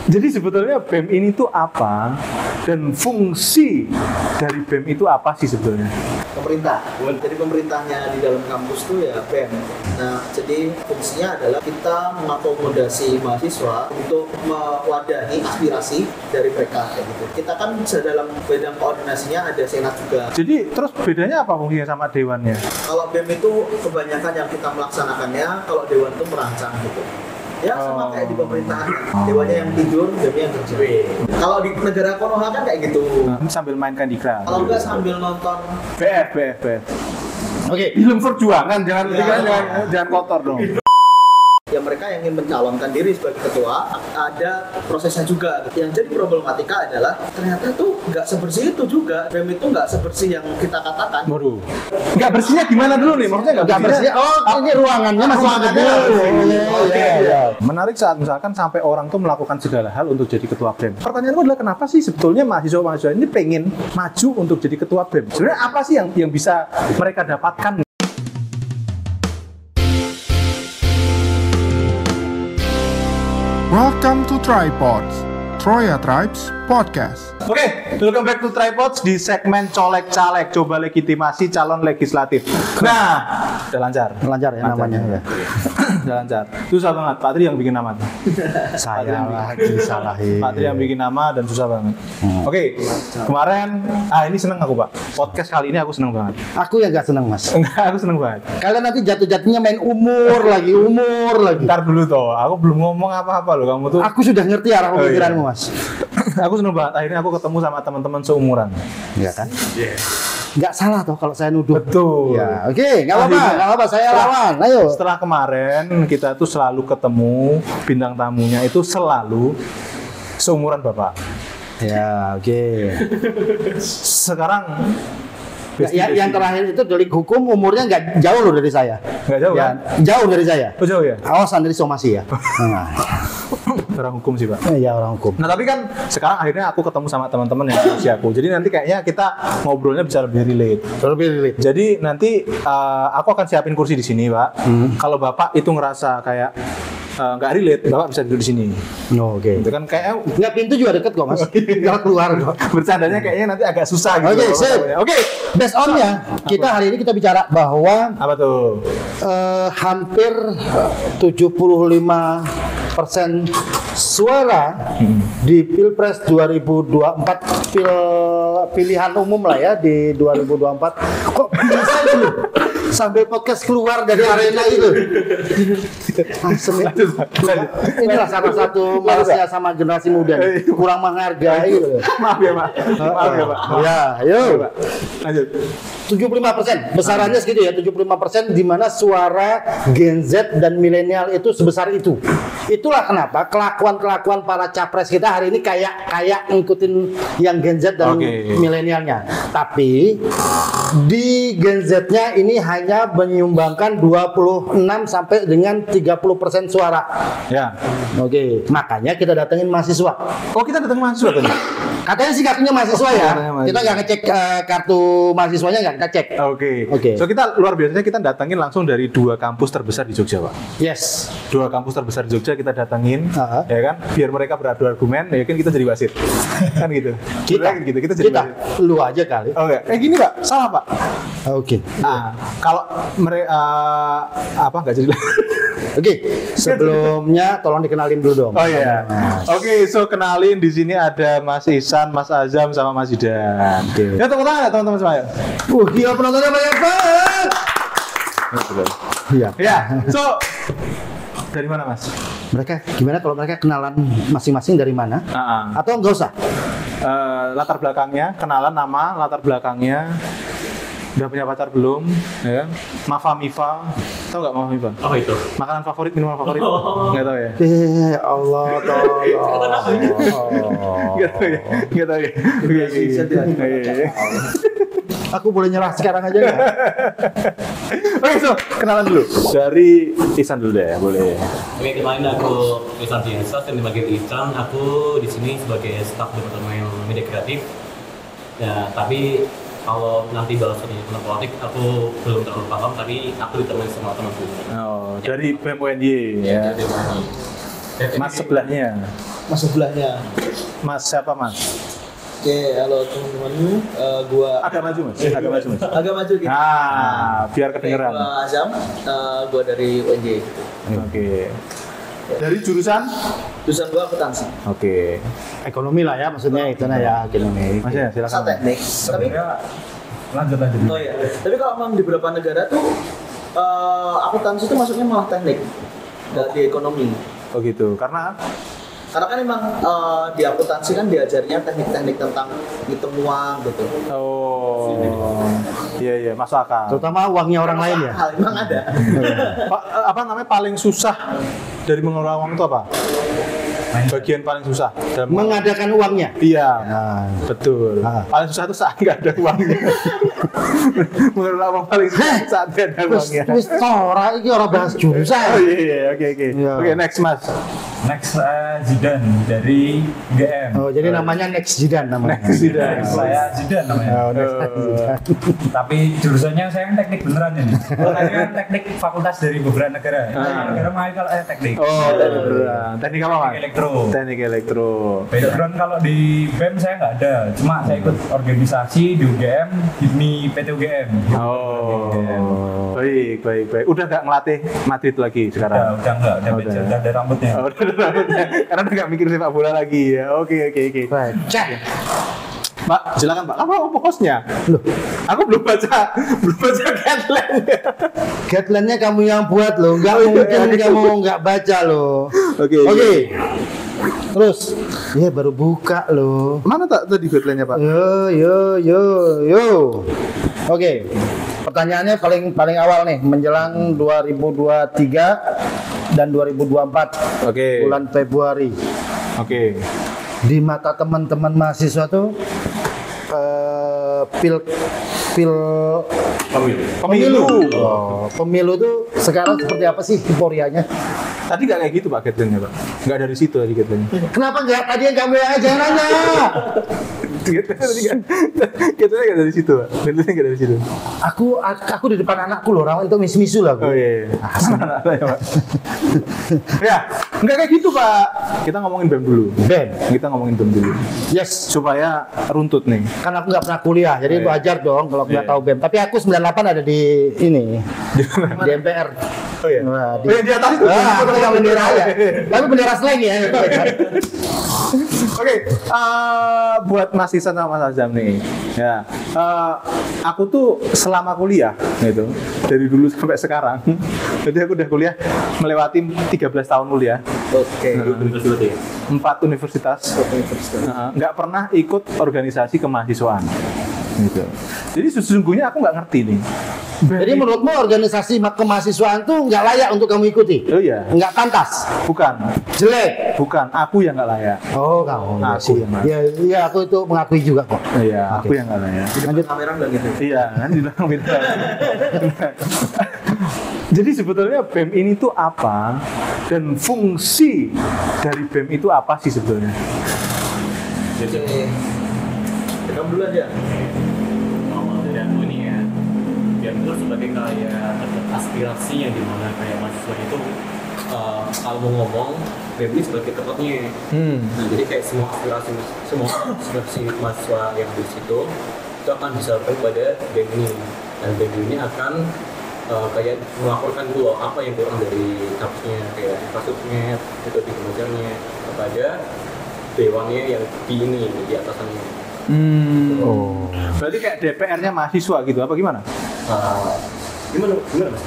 Jadi sebetulnya BEM ini tuh apa dan fungsi dari BEM itu apa sih sebetulnya? Pemerintah. Jadi pemerintahnya di dalam kampus tuh ya BEM. Nah, jadi fungsinya adalah kita mengakomodasi mahasiswa untuk mewadahi aspirasi dari mereka kayak gitu. Kita kan dalam bidang koordinasinya ada senat juga. Jadi terus bedanya apa fungsinya sama dewannya? Kalau BEM itu kebanyakan yang kita melaksanakannya, kalau dewan itu merancang gitu. Ya sama kayak di pemerintahan, dewannya yang tidur, BEM-nya yang kerja. Kalau di negara Konoha kan kayak gitu. Sambil main Candy Crush. Kalau enggak sambil nonton BF. Oke. Film perjuangan, jangan kotor dong. Ya mereka yang ingin mencalonkan diri sebagai ketua, ada prosesnya juga. Yang jadi problematika adalah ternyata tuh nggak sebersih itu juga. BEM itu nggak sebersih yang kita katakan. Waduh. Nggak bersihnya gimana dulu nih? Maksudnya nggak bersih? Oh, ini ruangannya masih Iya. Menarik saat misalkan sampai orang tuh melakukan segala hal untuk jadi ketua BEM. Pertanyaanku adalah kenapa sih sebetulnya mahasiswa-mahasiswa ini pengen maju untuk jadi ketua BEM? Sebenarnya apa sih yang bisa mereka dapatkan? Welcome to Tripods, Troya Tribes Podcast. Oke, welcome back to Tripods di segmen colek-calek, coba legitimasi calon legislatif. Nah, udah lancar. Lancar ya namanya ya. Udah lancar. Susah banget, Pak Tri yang bikin nama. Saya lagi salahin. Pak Tri yang bikin nama dan susah banget. Oke, kemarin, ini seneng aku Pak. Podcast kali ini aku seneng banget. Aku yang gak seneng mas. Enggak, aku seneng banget. Kalian nanti jatuh-jatuhnya main umur lagi. Ntar dulu toh, aku belum ngomong apa-apa loh. Kamu tuh. Aku sudah ngerti arah pemikiranmu mas. Aku seneng banget. Akhirnya aku ketemu sama teman-teman seumuran. Iya kan? Iya. Nggak salah toh kalau saya nuduh. Betul. Ya, oke, nggak apa-apa, saya lawan. Ayo. Setelah kemarin kita tuh selalu ketemu bintang tamunya itu selalu seumuran Bapak. Ya, oke. Sekarang yang terakhir itu delik hukum umurnya nggak jauh loh dari saya. Nggak jauh kan? Jauh dari saya. Oh jauh ya? Awasan dari somasi ya. Orang hukum sih Pak. Iya orang hukum. Nah tapi kan sekarang akhirnya aku ketemu sama teman-teman yang usiaku. Jadi nanti kayaknya kita ngobrolnya bisa lebih relate. Jadi nanti aku akan siapin kursi di sini Pak. Kalau Bapak itu ngerasa kayak nggak relate, Bapak bisa duduk di sini. Oke. Itu kan kayak nggak, pintu juga deket kok mas. Nggak keluar kok. Bercandanya kayaknya nanti agak susah gitu. Oke, sip. Oke. Based on-nya, hari ini kita bicara bahwa apa tuh? Hampir 75% suara di Pilpres 2024 pilihan umum lah ya di 2024. Kok bisa itu? Sampai podcast keluar dari arena itu. Inilah salah satu malasnya sama generasi muda nih. Kurang menghargai gitu. Maaf ya Pak. Ya, ayo. Lanjut. 75%, besarannya segitu ya, 75% di mana suara Gen Z dan milenial itu sebesar itu. Itulah kenapa kelakuan para capres kita hari ini kayak ngikutin yang Gen Z dan milenialnya. Tapi di Gen Z-nya ini hanya menyumbangkan 26 sampai dengan 30% suara. Ya. Oke, makanya kita datengin mahasiswa. Oh, kita datang mahasiswa tadi. Katanya sih kartunya mahasiswa ya. Kita nggak ngecek kartu mahasiswanya, nggak kita cek. Oke. So kita luar biasanya kita datangin langsung dari 2 kampus terbesar di Jogja, Pak. Yes. 2 kampus terbesar di Jogja kita datangin, ya kan? Biar mereka beradu argumen, ya kan kita jadi wasit. Kan gitu. Kita jadi wasit. Lu aja kali. Oke. Gini Pak, salah Pak. Oke. Nah, kalau mereka nggak jadi. Oke, sebelumnya tolong dikenalin dulu dong. Oh iya. Oke, so kenalin di sini ada Mas Ihsan, Mas Azam sama Mas Zidan. Ya tepuk tangan teman-teman semua. Gila penontonnya banyak banget. Iya. Ya. So dari mana Mas? Mereka gimana kalau mereka kenalan masing-masing dari mana? Atau nggak usah? Latar belakangnya, kenalan nama, latar belakangnya. Udah punya pacar belum? Ya. Mifa. Tahu nggak Mifa? Oh itu. Makanan favorit, minuman favorit? Nggak tahu ya? Allah tolong. Nggak tahu ya? Aku boleh nyerah sekarang aja nggak? Oke, so kenalan dulu. Dari Ihsan dulu deh, boleh. Oke, kenalin aku Ihsan Biasa, dan dipanggil Ihsan. Aku di sini sebagai staf departemen media kreatif. Ya, tapi kalau nanti bahas tentang politik, aku belum terlalu paham, tapi aku ditemani sama temanku. Oh, dari BEM UNY ya. Mas sebelahnya. mas sebelahnya. Mas siapa Mas? Oke, halo teman-teman. Gua Agak maju Mas. Agak maju Mas. agak maju gitu. Biar kedengeran. Gua Azam, gua dari UNJ. Oke. Dari jurusan? Jurusan gua akuntansi. Oke. Ekonomi lah ya maksudnya itu nah ya ekonomi. Mas ya, Masa silakan. teknik. Tapi Lanjut. oh iya. Tapi kalau memang di beberapa negara tuh akuntansi itu masuknya malah teknik di ekonomi. Oh gitu. Karena Karena kan emang di akuntansi kan diajarnya teknik-teknik tentang hitung uang gitu. iya masuk akal. Terutama uangnya orang lain ya. Hal emang ada. Apa namanya paling susah dari mengelola uang itu apa? Bagian paling susah dalam Mengadakan uangnya. Iya, Nah, betul. Paling susah itu saat nggak ada uangnya. Mengelola uang paling susah saat nggak ada uangnya. wis tora iki ora bahas Oh jurusan. iya, oke. Iya. Oke, next Mas. Next Zidan dari UGM. Oh, jadi namanya Next Jidan namanya. Next Zidan. Saya Zidan namanya. Oh, Next Jidan. Tapi jurusannya saya yang teknik beneran ini. Saya kan teknik fakultas dari beberapa negara. Negara mana kalau teknik. Oh, teknik beneran. Teknik apa Mas? Teknik elektro. Teknik elektro. Background kalau di BEM saya nggak ada. Cuma saya ikut organisasi di UGM, HIPMI PT UGM. Oh, baik. Udah nggak ngelatih Madrid lagi sekarang? Udah enggak, udah ada rambutnya. Oh, udah rambutnya. Karena udah nggak mikir sepak bola lagi ya. Oke. Baik. Cek. Mbak, silakan Mbak. Apa hostnya? Loh, aku belum baca guideline. Guideline-nya kamu yang buat loh. Nggak mungkin kamu nggak baca loh. Oke. Terus, ya baru buka loh. Mana tadi guideline-nya Pak? Yo. Oke. Pertanyaannya paling awal nih menjelang 2023 dan 2024 Oke. bulan Februari. Oke. Di mata teman-teman mahasiswa tuh Pemilu. Pemilu tuh sekarang seperti apa sih euforianya? Tadi nggak kayak gitu Pak guideline-nya Pak. Nggak dari situ tadi guideline-nya. Kenapa nggak tadi yang kamu yang aja nanya? Guideline-nya nggak dari situ Pak. Guideline-nya nggak dari situ. Aku di depan anakku loh, orang itu misu lah. Oh iya. Pak. Ya, nggak kayak gitu Pak. Kita ngomongin BEM dulu. Kita ngomongin BEM dulu. Yes. Supaya runtut nih. Kan aku nggak pernah kuliah, jadi Iya. wajar dong kalau nggak Iya. tahu BEM. Tapi aku 98 ada di ini, di MPR. Oh iya. Nah, Oh, yang di atas itu. aku pegang bendera ya. Tapi bendera slang ya. Oke, buat Mas Isan sama Mas Azam nih, ya, aku tuh selama kuliah, gitu, dari dulu sampai sekarang, jadi aku udah kuliah melewati 13 tahun kuliah, Oke. 4 universitas, nggak pernah ikut organisasi kemahasiswaan, gitu. Jadi sesungguhnya aku nggak ngerti nih. Jadi menurutmu organisasi kemahasiswaan tuh nggak layak untuk kamu ikuti? Oh iya, Nggak pantas? bukan, Bukan, aku yang nggak layak. Oh, kamu. Aku yang nggak. Iya, aku itu mengakui juga kok. Iya, Oke. aku yang nggak layak. Lanjut. Kamera udah gitu. Iya, kan di belakang beda. Jadi sebetulnya BEM ini tuh apa dan fungsi dari BEM itu apa sih sebetulnya? Oke. Kamu dulu aja. Awal dari aku ini ya, BEM itu sebagai kayak aspirasi yang dimana kayak mahasiswa itu kalau mau ngomong BEM ini sebagai tempatnya. Nah, jadi kayak semua aspirasi mahasiswa yang di situ itu akan disampaikan pada BEM ini, dan BEM ini akan kayak melaporkan dulu apa yang kurang dari kampusnya, kayak infrastrukturnya, metode pengajarnya kepada dewannya yang di ini di atasannya. Oh. Berarti kayak DPR-nya mahasiswa gitu apa gimana? Gimana mas?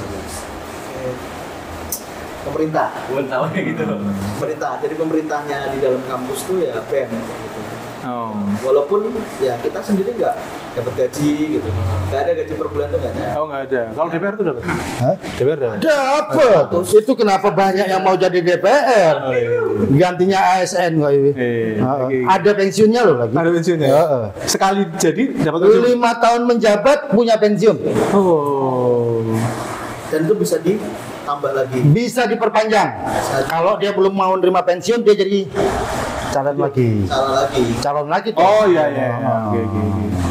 Pemerintah. Belum tahu kayak gitu loh. Pemerintah. Jadi pemerintahnya di dalam kampus tuh ya BEM gitu. Oh. Walaupun ya kita sendiri nggak dapat gaji gitu, nggak ada gaji per bulan tuh nggak ada. Oh nggak ada. Kalau DPR tuh dapat? Hah? DPR dapat. Dapat. Itu kenapa banyak yang mau jadi DPR? Gantinya ASN kok ini. Oke. Ada pensiunnya loh lagi. Ada pensiunnya. Heeh. Sekali jadi dapat pensiun. 5 tahun menjabat punya pensiun. Oh. Dan itu bisa ditambah lagi. Bisa diperpanjang. Kalau dia belum mau nerima pensiun, dia jadi calon lagi. Calon lagi tuh. Oh iya.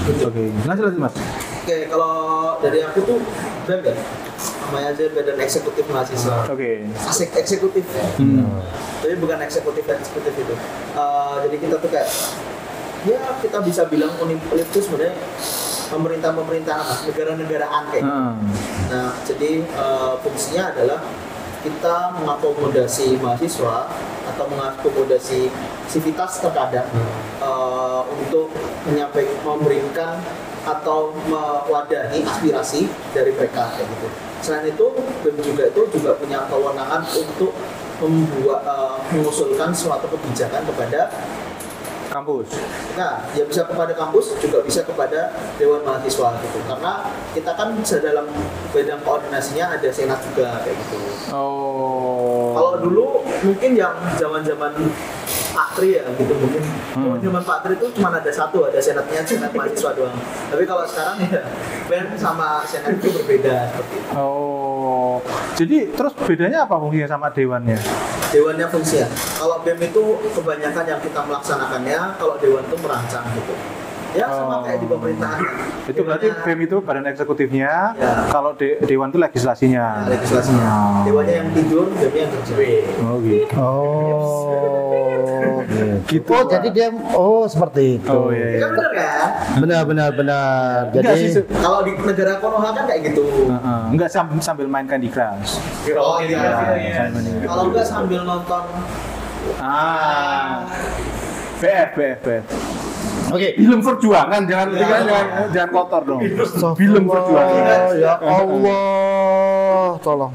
Oke. Lanjut Mas. Oke, kalau dari aku tuh BEM kan, namanya aja badan eksekutif mahasiswa. Oke. Asik eksekutif. Tapi bukan eksekutif itu. Jadi kita tuh kayak ya kita bisa bilang Unip itu sebenarnya pemerintahan negara-negaraan kayak gitu. Nah, jadi fungsinya adalah kita mengakomodasi mahasiswa atau mengakomodasi sivitas terkadang untuk memberikan atau mewadahi aspirasi dari mereka kayak gitu. Selain itu, BEM juga punya kewenangan untuk mengusulkan suatu kebijakan kepada Kampus. Nah, ya bisa kepada kampus, juga bisa kepada Dewan Mahasiswa gitu. Karena kita kan dalam bidang koordinasinya ada senat juga kayak gitu. Oh. Kalau dulu mungkin yang zaman-zaman Pak Tri ya gitu mungkin. Zaman Pak Tri itu cuma ada satu, ada senat mahasiswa doang. Tapi kalau sekarang ya BEM sama senat itu berbeda seperti itu. Oh. Jadi terus bedanya apa fungsinya sama dewannya? Dewannya fungsinya. Kalau BEM itu kebanyakan yang kita melaksanakannya, kalau dewan itu merancang gitu. Ya sama kayak di pemerintahan. Itu berarti BEM itu badan eksekutifnya, Ya. kalau dewan itu legislasinya. Nah, legislasinya. Dewannya yang tidur, BEM-nya yang kerja. Oh gitu. Oh, Gitu, Oh, Pak. jadi dia seperti itu. Oh iya. Kan bener kan? Benar. Enggak Jadi sih, Kalau di negara Konoha kan kayak gitu. enggak sambil main Candy Crush. Oh iya. Sambil main. Kalau enggak sambil nonton BF. oke. Film perjuangan, jangan kotor dong. Film perjuangan. Ya Allah, tolong.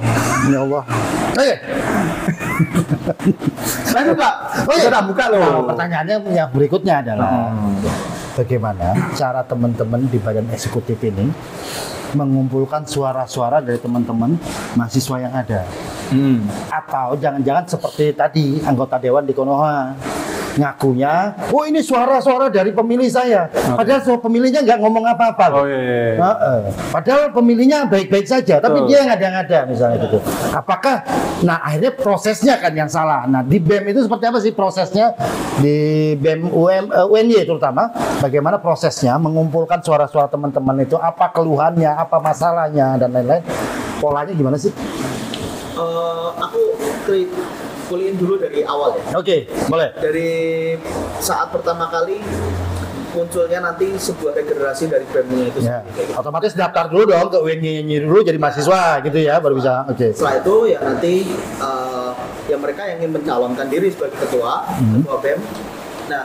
Ya Allah. Oke. Lanjut Pak. Oke. Kita buka loh. Nah, pertanyaannya yang berikutnya adalah bagaimana cara teman-teman di badan eksekutif ini mengumpulkan suara-suara dari teman-teman mahasiswa yang ada? Atau jangan-jangan seperti tadi anggota dewan di Konoha ngakunya, oh ini suara-suara dari pemilih saya. Padahal pemilihnya nggak ngomong apa-apa. Oh iya. Padahal pemilihnya baik-baik saja, tapi dia ngada-ngada misalnya gitu. Apakah, nah akhirnya prosesnya kan yang salah. Nah di BEM itu seperti apa sih prosesnya di BEM UNY terutama? Bagaimana prosesnya mengumpulkan suara-suara teman-teman itu? Apa keluhannya, apa masalahnya dan lain-lain? Polanya gimana sih? aku kuliin dulu dari awal ya. Oke, boleh. Dari saat pertama kali munculnya nanti sebuah regenerasi dari BEM-nya itu Ya, sendiri, kayak gitu. otomatis daftar dulu dong ke UNY dulu jadi mahasiswa gitu ya, baru bisa. Oke. Setelah itu ya nanti ya mereka yang ingin mencalonkan diri sebagai ketua BEM. Nah,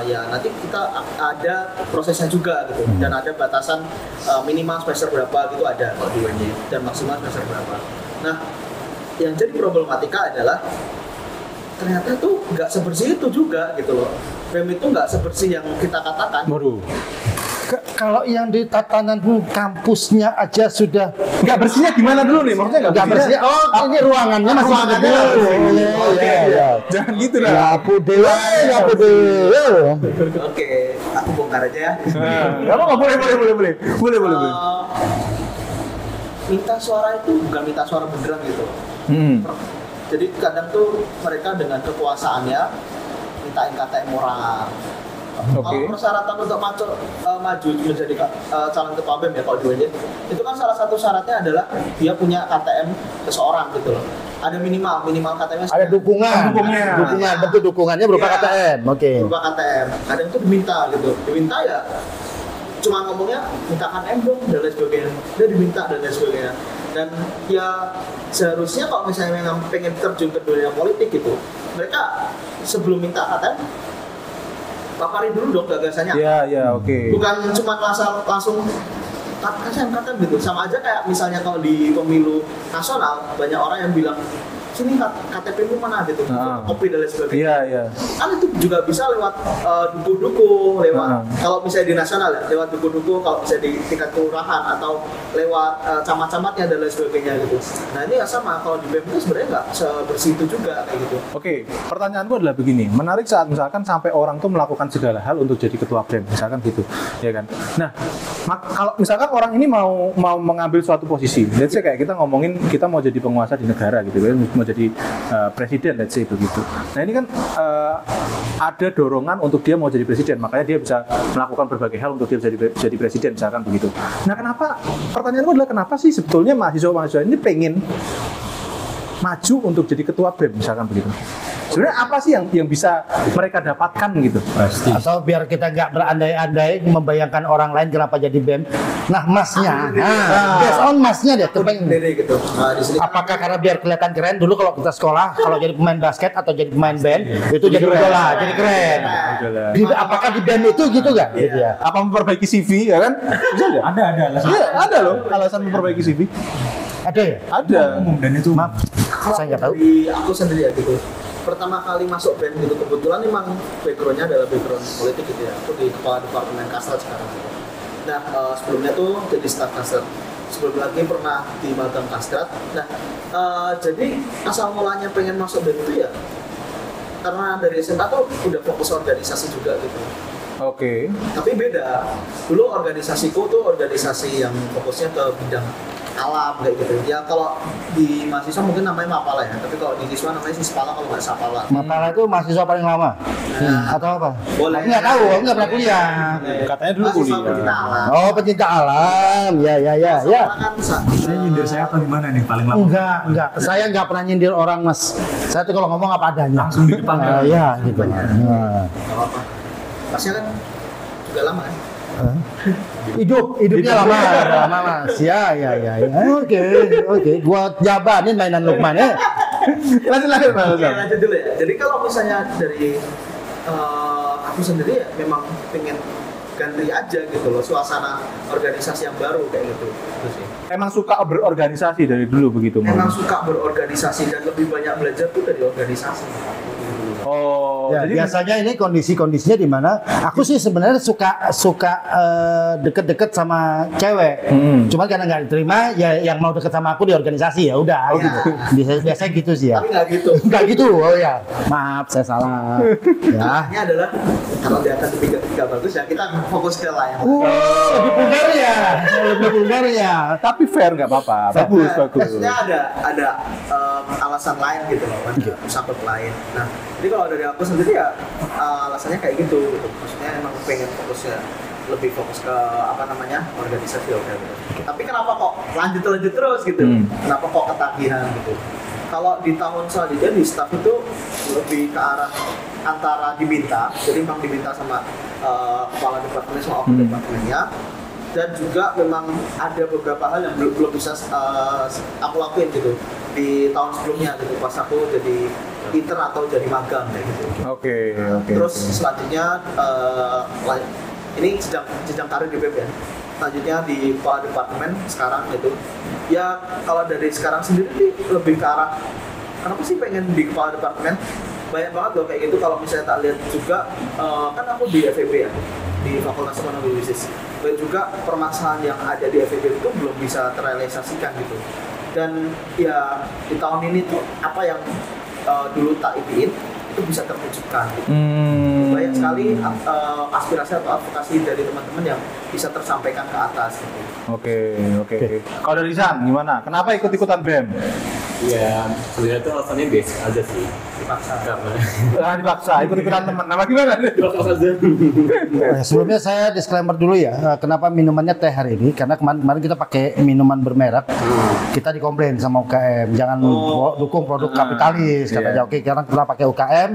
ya nanti kita ada prosesnya juga gitu, dan ada batasan minimal semester berapa gitu ada kalau di UNY dan maksimal semester berapa. Nah, yang jadi problematika adalah ternyata tuh nggak sebersih itu juga gitu loh. BEM itu nggak sebersih yang kita katakan. Waduh. Kalau yang di tatanan kampusnya aja sudah Nggak bersihnya gimana dulu nih? Maksudnya nggak bersih. Oh, ini ruangannya masih Ruangannya bersih. nggak bersih. Oh, iya. Jangan gitu lah. Ya aku dewa, ya aku dewa. Oke, aku bongkar aja ya. Kamu nggak boleh. Minta suara itu bukan minta suara beneran gitu. Jadi kadang tuh mereka dengan kekuasaannya mintain KTM moral. Kalau persyaratan untuk maju menjadi calon ketua BEM ya kalau di UNY, itu kan salah satu syaratnya adalah dia punya KTM seseorang gitu loh. Ada minimal KTM-nya. Ada dukungan. Bentuk dukungannya berupa Iya. KTM. Oke. Berupa KTM. Kadang itu diminta gitu. Diminta ya cuma ngomongnya minta KTM dong dan lain sebagainya. Dia diminta dan lain sebagainya. Dan ya seharusnya kalau misalnya memang pengen terjun ke dunia politik gitu, mereka sebelum minta KTM paparin dulu dong gagasannya. Iya, oke. Bukan cuma langsung KTM gitu. Sama aja kayak misalnya kalau di pemilu nasional banyak orang yang bilang sini KTP-mu mana gitu, kopi dan lain sebagainya. Iya. Kan itu juga bisa lewat duku-duku, lewat kalau misalnya di nasional ya, lewat duku-duku, kalau misalnya di tingkat kelurahan atau lewat camat-camatnya dan lain sebagainya gitu. Nah ini ya sama, kalau di BEM itu sebenarnya nggak sebersih itu juga kayak gitu. Oke, pertanyaanku adalah begini, menarik saat misalkan sampai orang tuh melakukan segala hal untuk jadi ketua BEM, misalkan gitu, ya kan? Nah, kalau misalkan orang ini mau mengambil suatu posisi, let's say kayak kita ngomongin kita mau jadi penguasa di negara gitu kan, mau jadi presiden, let's say begitu. Nah ini kan ada dorongan untuk dia mau jadi presiden, makanya dia bisa melakukan berbagai hal untuk dia jadi presiden, misalkan begitu. Nah kenapa, pertanyaanku adalah kenapa sih sebetulnya mahasiswa-mahasiswa ini pengen maju untuk jadi ketua BEM, misalkan begitu? Sebenarnya apa sih yang bisa mereka dapatkan gitu? Pasti. Atau biar kita nggak berandai-andai membayangkan orang lain kenapa jadi BEM. Nah, masnya, based on masnya deh. Sendiri gitu. Di sini Apakah karena biar kelihatan keren dulu kalau kita sekolah, kalau jadi pemain basket atau jadi pemain band itu jadi idola, jadi keren. Apakah di BEM itu gitu nggak? Gitu ya. Apa memperbaiki CV ya kan? Bisa nggak? Ada alasan. Iya, ada loh alasan memperbaiki CV. Ada ya? Ada. Umum dan itu Maaf, saya nggak tahu. Di aku sendiri ya gitu. Pertama kali masuk BEM gitu, kebetulan memang backgroundnya adalah background politik gitu ya. Aku di kepala departemen Kasrat sekarang. Nah sebelumnya tuh jadi staf Kasrat. Sebelum lagi pernah di magang Kasrat. Nah jadi asal mulanya pengen masuk BEM itu ya karena dari SMA tuh udah fokus organisasi juga gitu. Oke. Tapi beda. Dulu organisasiku tuh organisasi yang fokusnya ke bidang alam kayak gitu. Ya kalau di mahasiswa mungkin namanya Mapala ya, tapi kalau di siswa namanya Sispala kalau nggak Sapala. Mapala itu mahasiswa paling lama atau apa? Boleh. Aku nggak tahu, aku nggak pernah kuliah. Katanya dulu Mahasiswa kuliah. pencinta alam. Oh, pecinta alam, ya. Sapala kan saya nyindir saya apa gimana nih paling lama? Enggak. Saya nggak pernah nyindir orang, Mas. Saya tuh kalau ngomong apa adanya. Langsung di depan kan? Ya, gitu. Nah. nggak apa-apa. Masnya kan juga lama kan? Hidupnya lama Mas. Ya. Oke. Gua jabanin mainan Lukman ya. Lanjut. Oke, lanjut dulu ya. Jadi kalau misalnya dari aku sendiri ya memang pengen ganti aja gitu loh suasana organisasi yang baru kayak gitu. Terus sih. Emang suka berorganisasi dari dulu begitu? Memang suka berorganisasi dan lebih banyak belajar tuh dari organisasi. Oh, Ya, jadi biasanya ini kondisinya di mana aku sih sebenarnya suka deket-deket sama cewek. Cuma karena nggak diterima, ya yang mau deket sama aku di organisasi ya udah. Biasanya gitu sih ya. Tapi nggak gitu. Nggak gitu, oh ya. Maaf, saya salah. Ya. Ini adalah kalau di atas tiga bagus ya kita fokus ke layar. Lebih vulgar ya. tapi fair nggak apa-apa. Bagus. Maksudnya ada alasan lain gitu loh kan, sampai lain. Nah, jadi kalau dari aku sendiri ya alasannya kayak gitu. Maksudnya emang pengen fokusnya lebih fokus ke organisasi gitu. Tapi kenapa kok lanjut terus gitu? Kenapa kok ketagihan gitu? Kalau di tahun selanjutnya di staff itu lebih ke arah antara diminta, jadi memang diminta sama kepala departemen sama oknum departemennya, dan juga memang ada beberapa hal yang belum bisa aku lakuin gitu di tahun sebelumnya gitu pas aku jadi intern atau jadi magang kayak gitu. Oke. Terus selanjutnya ini jenjang karir di BEM ya. Selanjutnya di kepala departemen sekarang itu ya kalau dari sekarang sendiri lebih ke arah kenapa sih pengen di kepala departemen? Banyak banget loh kayak gitu kalau misalnya tak lihat juga kan aku di FEB ya, di Fakultas Ekonomi Bisnis, dan juga permasalahan yang ada di FEB itu belum bisa terrealisasikan gitu. Dan ya di tahun ini tuh apa yang dulu tak impiin itu bisa terwujudkan gitu. Banyak sekali aspirasi atau advokasi dari teman-teman yang bisa tersampaikan ke atas gitu. Oke. Kalau dari San gimana? Kenapa ikut-ikutan BEM? Ya, sebenarnya itu alasannya basic aja sih. Dipaksa. Karena Dipaksa ikut-ikutan teman. Nama gimana? dipaksa aja. Sebelumnya saya disclaimer dulu ya, kenapa minumannya teh hari ini? Karena kemarin kita pakai minuman bermerek, kita dikomplain sama UKM, jangan dukung produk kapitalis, katanya. Oke, karena kita pakai UKM,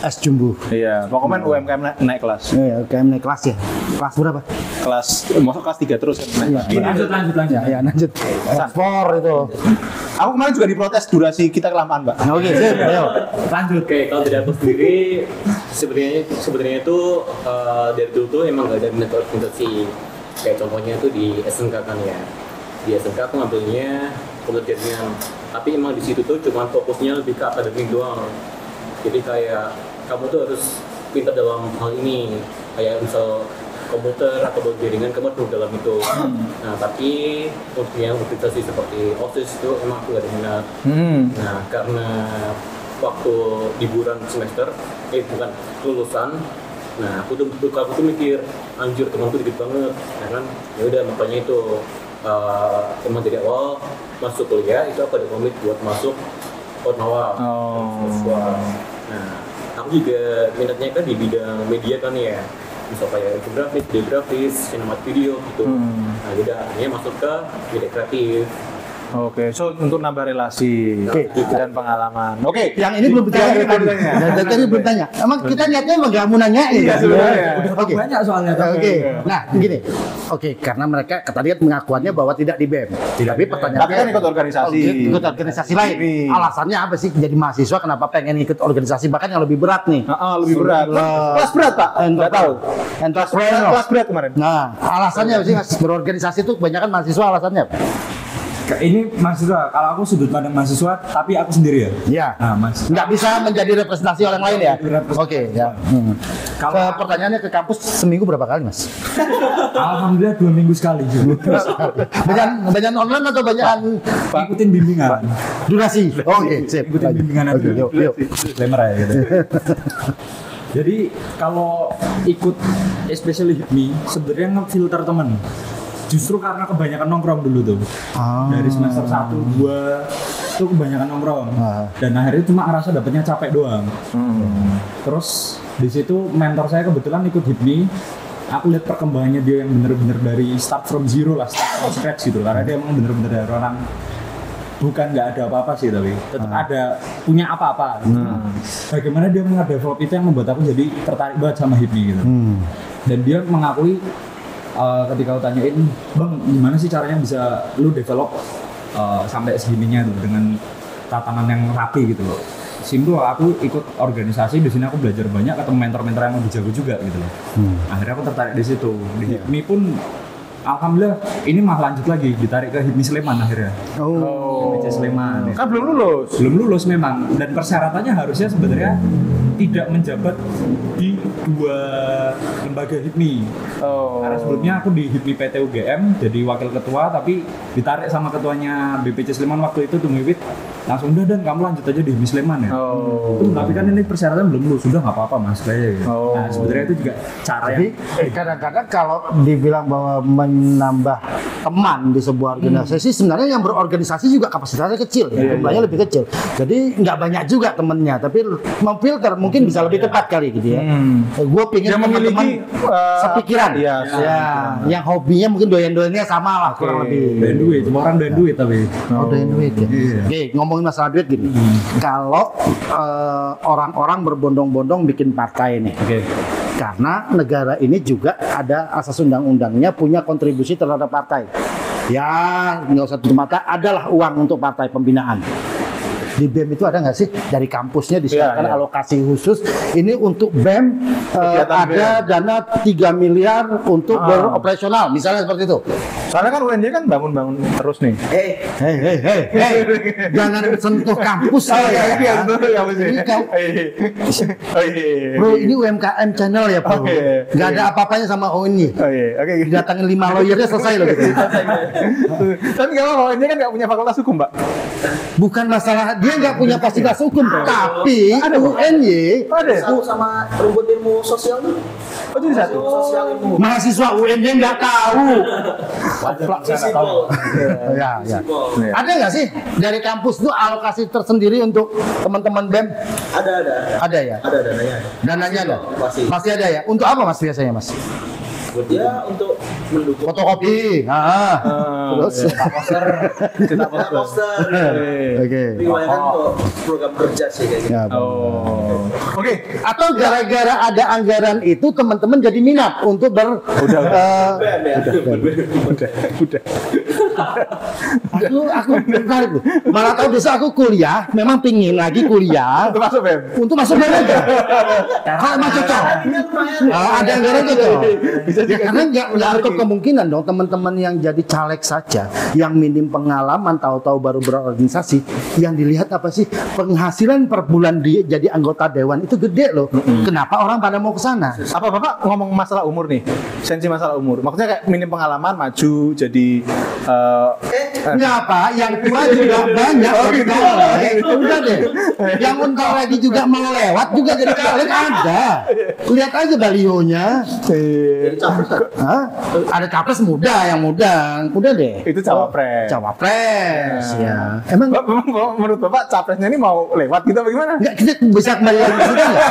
es jumbo. Iya, pokoknya UMKM naik kelas. Iya, UKM naik kelas ya. Kelas berapa? Masuk kelas 3 terus kan. Lanjut. Ya, lanjut. Ekspor itu. Aku kemarin juga diprotes durasi kita kelamaan, Mbak. Oke, sip, ayo. Lanjut. Oke, kalau dari aku sendiri sebenarnya itu dari dulu tuh emang gak ada minat organisasi. Kayak contohnya tuh di SMK kan ya. Di SMK aku ngambilnya komputer jaringan. Tapi emang di situ tuh cuma fokusnya lebih ke akademik doang. Jadi kayak kamu tuh harus pintar dalam hal ini. Kayak misal komputer atau jaringan kamu harus dalam itu. Nah, tapi untuk yang organisasi seperti OSIS itu emang aku gak ada minat. Nah, karena waktu liburan semester, bukan lulusan, nah aku tuh mikir, anjir temanku dikit banget, ya kan? Ya udah makanya itu emang dari awal masuk kuliah itu aku ada komit buat masuk Ornawa. Mahasiswa. Nah, aku juga minatnya kan di bidang media kan ya. Bisa kayak infografis, videografis, sinematik video gitu. Nah, jadi akhirnya masuk ke media kreatif. Oke, so untuk nambah relasi dan pengalaman. Oke, Yang ini belum ditanya. Tadi belum tanya. Emang kita niatnya emang nggak mau nanyain. Iya, sebenarnya. Oke. Banyak soalnya. Oke. Nah, gini. Oke, karena mereka tadi kan pengakuannya bahwa tidak di BEM. Tapi pertanyaannya Tapi kan ikut organisasi. Ikut organisasi lain. Alasannya apa sih? Jadi mahasiswa kenapa pengen ikut organisasi bahkan yang lebih berat nih? Lebih berat. Kelas berat, Pak? Enggak tahu. Kelas berat kemarin. Nah, alasannya apa sih Mas? Berorganisasi itu kebanyakan mahasiswa alasannya apa? Ini mahasiswa, kalau aku sudut pandang mahasiswa, tapi aku sendiri ya. Iya. Nah, Mas. Nggak bisa menjadi representasi orang lain ya? Oke, ya. Kalau pertanyaannya ke kampus seminggu berapa kali, Mas? Alhamdulillah 2 minggu sekali. Banyak online atau banyak Ikutin bimbingan. durasi? Oke, sip. Ikutin bimbingan Oke, aja. yuk. Disclaimer ya gitu. Jadi kalau ikut especially HIPMI sebenarnya ngefilter teman. Justru karena kebanyakan nongkrong dulu tuh. Dari semester 1, 2 itu kebanyakan nongkrong. Dan akhirnya cuma ngerasa dapetnya capek doang. Terus di situ mentor saya kebetulan ikut HIPMI. Aku lihat perkembangannya dia yang bener-bener dari start from zero lah, start from scratch gitu. Karena dia emang bener-bener dari orang bukan nggak ada apa-apa sih, tapi tetap ada punya apa-apa. Bagaimana dia mengedevelop itu yang membuat aku jadi tertarik banget sama HIPMI gitu. Dan dia mengakui ketika aku tanyain, Bang, gimana sih caranya bisa lu develop sampai segininya tuh dengan tatanan yang rapi gitu loh. Simpel, aku ikut organisasi di sini aku belajar banyak, ketemu mentor-mentor yang lebih jago juga gitu loh. Akhirnya aku tertarik di situ. Di HIPMI pun alhamdulillah ini mah lanjut lagi, ditarik ke HIPMI Sleman akhirnya. HIPMI Sleman. Kan belum lulus. Belum lulus memang, dan persyaratannya harusnya sebenarnya tidak menjabat di 2 lembaga HIPMI. Karena sebelumnya aku di HIPMI PT UGM jadi wakil ketua, tapi ditarik sama ketuanya BPC Sleman waktu itu Tumiwit, langsung udah dan kamu lanjut aja di HIPMI Sleman ya. Tapi kan ini persyaratan belum lulus, sudah nggak apa-apa Mas kayaknya gitu. Nah sebenarnya itu juga cara Jadi kadang-kadang kalau dibilang bahwa menambah teman di sebuah organisasi, sebenarnya yang berorganisasi juga kapasitasnya kecil, ya, jumlahnya lebih kecil. Jadi nggak banyak juga temennya, tapi memfilter mungkin bisa lebih tepat kali gitu ya. Gue pengen teman-teman sepikiran, ya, yang hobinya mungkin doyan-doyannya sama lah kurang lebih. doyan duit, semua orang doyan duit tapi. Doyan duit ya. Oke, ngomongin masalah duit gini. Kalau orang-orang berbondong-bondong bikin partai nih. Karena negara ini juga ada asas undang-undangnya punya kontribusi terhadap partai. Ya, nggak usah tutup mata, adalah uang untuk partai pembinaan. Di BEM itu ada nggak sih dari kampusnya disiapkan alokasi khusus ini untuk BEM ada dana 3 miliar untuk beroperasional misalnya seperti itu. Soalnya kan UNJ kan bangun-bangun terus nih. Jangan sentuh kampus. Bro, ini UMKM channel ya bro. Nggak ada apa-apanya sama UNJ. Datangin 5 lawyernya selesai loh gitu. Tapi nggak apa-apa, UNJ kan nggak punya fakultas hukum, Mbak. Bukan masalah dia nggak punya fasilitas hukum, tapi ada UNY sama rumput ilmu sosial tuh. Oh, itu satu. Sosial ilmu. mahasiswa UNY nggak tahu. Ya. Ada nggak sih dari kampus itu alokasi tersendiri untuk teman-teman BEM? Ada ya. Ada dananya. Dananya ada. Pasti ada ya. Untuk apa Mas biasanya Mas? Ya untuk mendukung Fotokopi. Terus cetak poster. Oke. Riwayatkan untuk program kerja sih kayak gitu. Oke. Atau gara-gara ada anggaran itu teman-teman jadi minat untuk Aku tertarik loh. Malah tahu besok aku kuliah, memang pingin lagi kuliah untuk masuk BEM aja. Kalau mau cocok, ada anggaran cocok. Ya, karena nggak ada kemungkinan dong teman-teman yang jadi caleg saja, yang minim pengalaman, tahu-tahu baru berorganisasi, yang dilihat apa sih penghasilan per bulan dia jadi anggota dewan itu gede loh. Kenapa orang pada mau ke sana? Apa Bapak ngomong masalah umur nih? Sensi masalah umur. Maksudnya kayak minim pengalaman maju jadi Enggak apa, yang tua juga banyak jadi caleg. Udah deh. Yang bentar lagi juga mau lewat juga jadi caleg ada. Lihat aja balionya. Jadi capres kan? Hah? Ada capres muda, yang muda. Udah deh. Itu cawapres. Cawapres, ya. Emang Menurut Bapak capresnya ini mau lewat gitu apa gimana? enggak kita bisa kembali lagi ke situ nggak?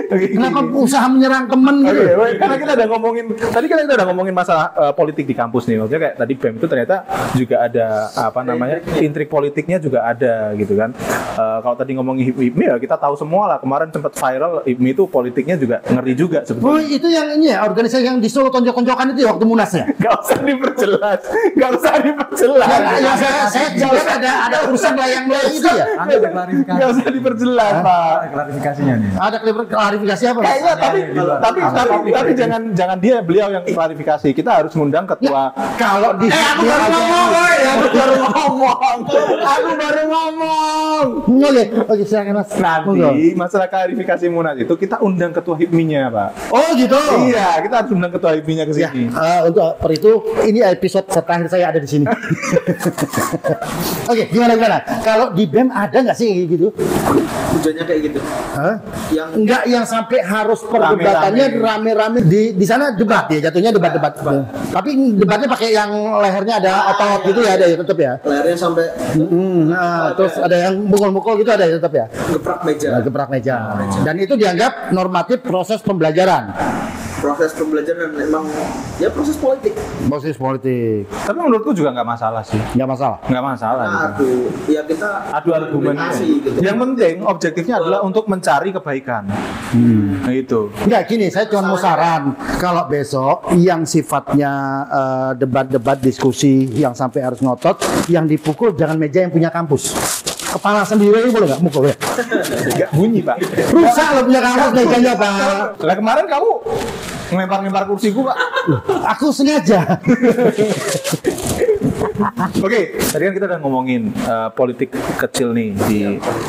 Kenapa usaha menyerang temen gitu? Oke, baik. Karena kita udah ngomongin tadi kan kita udah ngomongin masalah politik di kampus nih. Maksudnya kayak tadi BEM itu ternyata juga ada apa namanya intrik politiknya juga ada gitu kan. Kalau tadi ngomongin HIPMI ya kita tahu semua lah, kemarin sempat viral HIPMI itu politiknya juga ngeri juga Oh sebetulnya. itu yang ini ya organisasi yang di Solo tonjok-tonjokan itu ya waktu munas ya? Gak usah diperjelas, gak usah diperjelas. Ya, saya juga ada urusan layang-layang itu ya. Ada klarifikasi. Gak usah diperjelas, Pak. Ada klarifikasinya nih. Ada klarifikasi apa? Mas? Kayaknya Di luar. tapi jangan dia beliau yang klarifikasi. Kita harus ngundang ketua. Kalau di Aku baru ngomong, Aku baru ngomong. Oke, silakan Mas. Monggo. Nanti masalah klarifikasi Munas itu kita undang ketua HIPMI-nya, Pak. Oh gitu. Iya, kita harus undang ketua HIPMI-nya ke Ya, sini. untuk per itu ini episode terakhir saya ada di sini. Oke, gimana? Kalau di BEM ada nggak sih kayak gitu? Tujuannya kayak gitu. Hah? Yang Enggak yang sampai harus perdebatannya rame-rame di sana debat ya, jatuhnya debat-debat. Tapi debatnya pakai yang lehernya ada otot gitu ya, ada ya tetap ya. layarnya sampai Nah, terus ada yang mukul-mukul gitu ada ya tetap ya. geprak meja. Nah, gebrak meja. Dan itu dianggap normatif proses pembelajaran. Proses pembelajaran dan memang ya proses politik. Proses politik. Tapi menurutku juga nggak masalah sih. Nggak masalah. Nggak masalah. Nah, gitu. ya kita Adu argumen. gitu. Yang penting objektifnya adalah untuk mencari kebaikan. Nah, itu. Enggak gini, saya cuma mau saran kalau besok yang sifatnya debat-debat diskusi yang sampai harus ngotot, yang dipukul jangan meja yang punya kampus. Kepala sendiri boleh nggak mukul ya? Nggak bunyi, Pak. Rusak lo punya kampus mejanya Pak. Lah kemarin kamu ngelempar-ngelempar kursiku, Pak. Aku sengaja. Oke, tadi kan kita udah ngomongin politik kecil nih di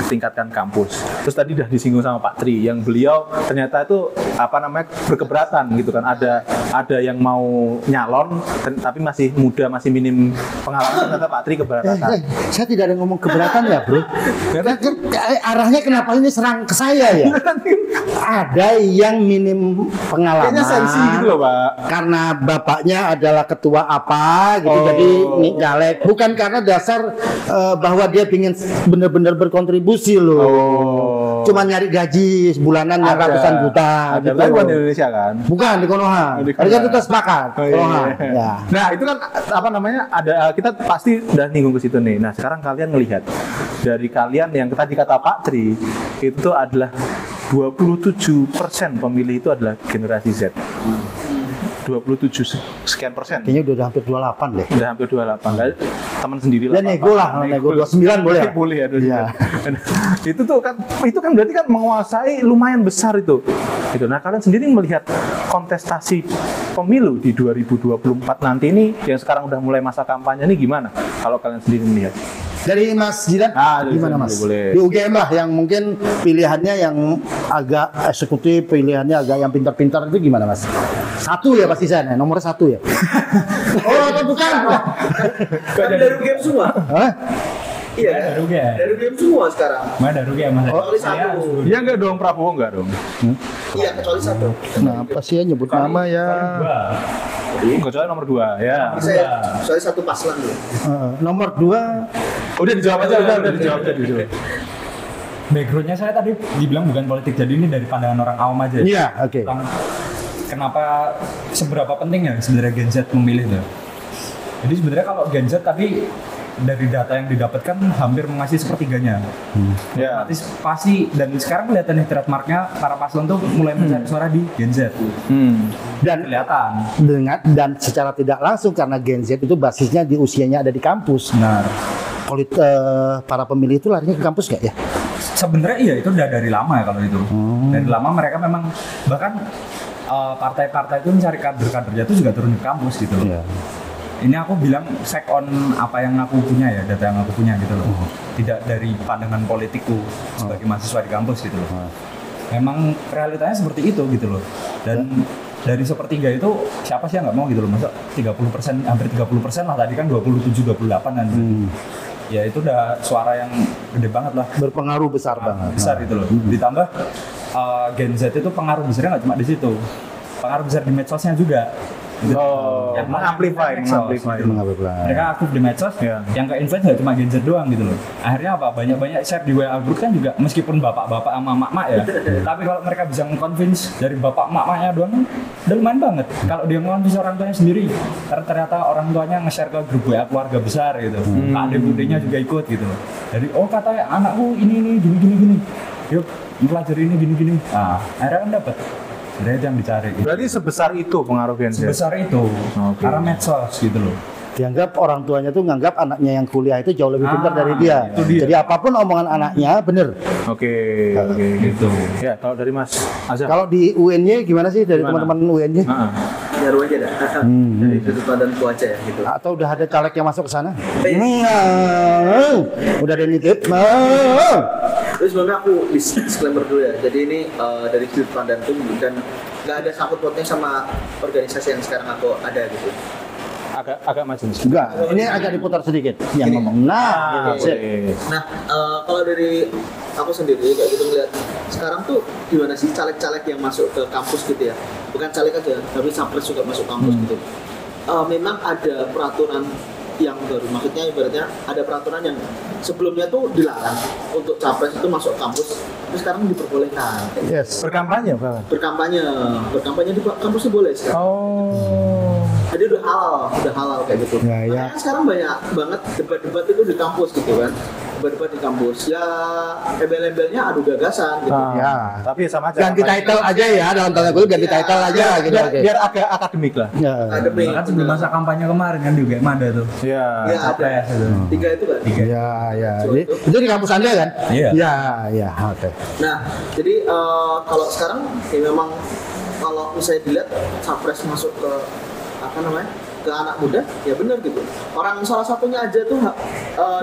tingkatkan kampus. Terus tadi udah disinggung sama Pak Tri, yang beliau ternyata itu apa namanya berkeberatan gitu kan. Ada yang mau nyalon tapi masih muda, masih minim pengalaman, ternyata Pak Tri keberatan. Saya tidak ada ngomong keberatan ya bro. Arahnya kenapa ini serang ke saya ya? Ada yang minim pengalaman. Kayaknya sensi gitu loh, Pak. Karena bapaknya adalah ketua apa gitu, jadi nyalek. Bukan karena dasar bahwa dia ingin benar-benar berkontribusi loh. Cuma nyari gaji bulanan yang ratusan juta. Ada gitu. bukan di Indonesia kan? Bukan di Konoha. Di Tadi kan kita sepakat. Oh, iya. Konoha. Ya. Nah itu kan apa namanya ada kita pasti udah nyinggung ke situ nih. Nah sekarang kalian ngelihat dari kalian yang tadi kata Pak Tri itu adalah 27% pemilih itu adalah generasi Z. 27 sekian persen. Kayaknya udah hampir 28 deh. Udah hampir 28. Lah, teman sendiri Ya nego lah, nego 29 boleh ya? Boleh ya, 29. Iya. itu kan berarti kan menguasai lumayan besar itu. Gitu. Nah, kalian sendiri melihat kontestasi pemilu di 2024 nanti ini yang sekarang udah mulai masa kampanye ini gimana? Kalau kalian sendiri melihat? Dari Mas Jidan, Dari gimana saya Mas? dulu, boleh. Di UGM lah yang mungkin pilihannya yang agak eksekutif, pilihannya agak yang pintar-pintar itu gimana Mas? Satu ya pasti saya, nomor satu ya. Oh atau bukan? Kan dari game semua. Hah? Iya. Dari UGM. Dari game semua sekarang. Mana dari UGM Mas? Kecuali satu. Ya enggak dong, Prabowo enggak dong. Iya, kecuali satu. Kenapa sih ya nyebut nama ya? Kecuali nomor 2 ya. Kecuali satu paslon dulu. Nomor 2 Udah dijawab aja, udah dijawab aja. Backgroundnya saya tadi dibilang bukan politik, jadi ini dari pandangan orang awam aja. Iya, oke. Tentang kenapa seberapa penting ya sebenarnya Gen Z memilih tuh. Jadi sebenarnya kalau Gen Z tadi dari data yang didapatkan hampir mengasih sepertiganya. Ya. Otomatis pasti, dan sekarang kelihatan nih trademarknya para paslon tuh mulai mencari suara di Gen Z. Dan Kelihatan. dan secara tidak langsung karena Gen Z itu basisnya di usianya ada di kampus. Benar. Para pemilih itu larinya ke kampus nggak ya? Sebenarnya iya, itu udah dari lama ya kalau itu. Dari lama mereka memang bahkan partai-partai itu mencari kader-kadernya itu juga turun ke kampus gitu loh. Iya. Ini aku bilang check on apa yang aku punya ya, data yang aku punya gitu loh. Tidak dari pandangan politikku sebagai mahasiswa di kampus gitu loh. Memang realitanya seperti itu gitu loh. Dan dari sepertiga itu siapa sih yang nggak mau gitu loh, masa 30%, hampir 30% lah, tadi kan 27-28 kan. Ya itu udah suara yang gede banget lah, Berpengaruh besar banget. besar gitu loh. Ditambah Gen Z itu pengaruh besarnya nggak cuma di situ, pengaruh besar di medsosnya juga. Gitu. Yang mengamplify. Mereka aktif di medsos, yang ke-invite nggak cuma Gen Z doang gitu loh. Akhirnya apa? Banyak share di WA group kan juga, meskipun bapak-bapak sama mak-mak ya. Tapi kalau mereka bisa meng-convince dari bapak mak-maknya doang, udah lumayan banget. Kalau dia meng-convince orang tuanya sendiri, ternyata orang tuanya nge-share ke grup WA keluarga besar gitu. Adik-adiknya juga ikut gitu loh. Jadi katanya anakku ini gini. Yuk, pelajari ini gini. Nah, akhirnya kan dapat. Jadi itu yang dicari. Berarti sebesar itu pengaruh Gen Z? Sebesar itu, karena medsos gitu loh. Dianggap orang tuanya tuh nganggap anaknya yang kuliah itu jauh lebih pintar dari dia. Itu dia. Jadi apapun omongan anaknya bener. Oke, gitu. Ya, kalau dari Mas Azhar. Kalau di UN-nya gimana sih dari teman-teman UN-nya? Nyaru aja dah. Dari sudut pandang aja ya gitu. Atau udah ada caleg yang masuk ke sana? Udah ada yang nitip? Terus sebenarnya aku disclaimer dulu ya. Jadi ini dari sudut pandangku dan nggak ada sangkut pautnya sama organisasi yang sekarang aku ada gitu. Agak maju. Enggak, ini agak diputar sedikit yang ngomong. Nah, gitu. Nah, kalau dari aku sendiri kayak gitu ngeliat sekarang tuh gimana sih caleg-caleg yang masuk ke kampus gitu ya? Bukan caleg aja, tapi capres juga masuk kampus gitu. Memang ada peraturan yang baru, maksudnya ibaratnya ada peraturan yang sebelumnya tuh dilarang untuk capres itu masuk kampus, terus sekarang diperbolehkan. Yes. Berkampanye, Pak? Berkampanye di kampus itu boleh sekarang. Jadi udah halal kayak gitu. Ya. Makanya sekarang banyak banget debat-debat itu di kampus gitu kan. Debat-debat di kampus. Ya embel-embelnya adu gagasan gitu. Ya. Tapi sama aja. Ganti title aja ya, dalam tanda kutip ganti title aja gitu. Biar agak akademik lah. Ya. Ada Kan sebelum masa kampanye kemarin kan juga ada tuh. Iya. Ya, ada. Tiga itu kan. Ya. Jadi di kampus Anda kan? Iya. Ya, oke. Nah, jadi kalau sekarang ya memang kalau misalnya dilihat capres masuk ke ke anak muda, ya benar gitu. Orang salah satunya aja tuh